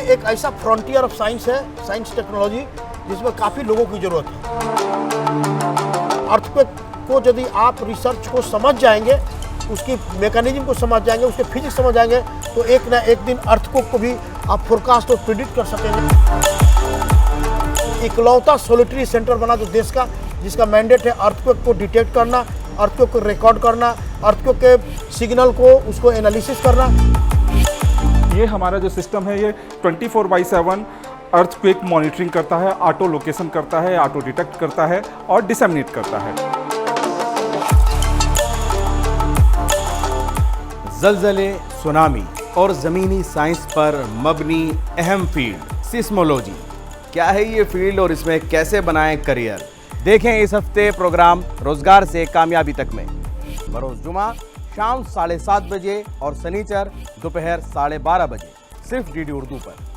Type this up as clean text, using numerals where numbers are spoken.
एक ऐसा frontier of science है, साइंस टेक्नोलॉजी, जिसमें काफ़ी लोगों की ज़रूरत है। अर्थक्वेक को यदि आप रिसर्च को समझ जाएंगे, उसकी मैकेनिज्म को समझ जाएंगे, उसके फिजिक्स समझ जाएंगे, तो एक ना एक दिन अर्थक्वेक को भी आप फोरकास्ट और प्रिडिक्ट कर सकेंगे। इकलौता सोलिटरी सेंटर बना जो देश का, जिसका मैंडेट है अर्थक्वेक को डिटेक्ट करना, अर्थक्वेक को रिकॉर्ड करना, अर्थक्वेक के सिग्नल को उसको एनालिसिस करना। ये हमारा जो सिस्टम है ये 24/7 अर्थक्वेक मॉनिटरिंग करता है, ऑटो लोकेशन करता है, ऑटो डिटेक्ट करता है और डिसेमिनेट करता है। ज़लज़ले, सुनामी और ज़मीनी साइंस पर मबनी अहम फील्ड सिस्मोलॉजी। क्या है ये फील्ड और इसमें कैसे बनाएं करियर? देखें इस हफ्ते प्रोग्राम रोजगार से कामयाबी तक में, बरोज़ जुमा शाम 7:30 बजे और सनीचर दोपहर 12:30 बजे, सिर्फ डीडी उर्दू पर।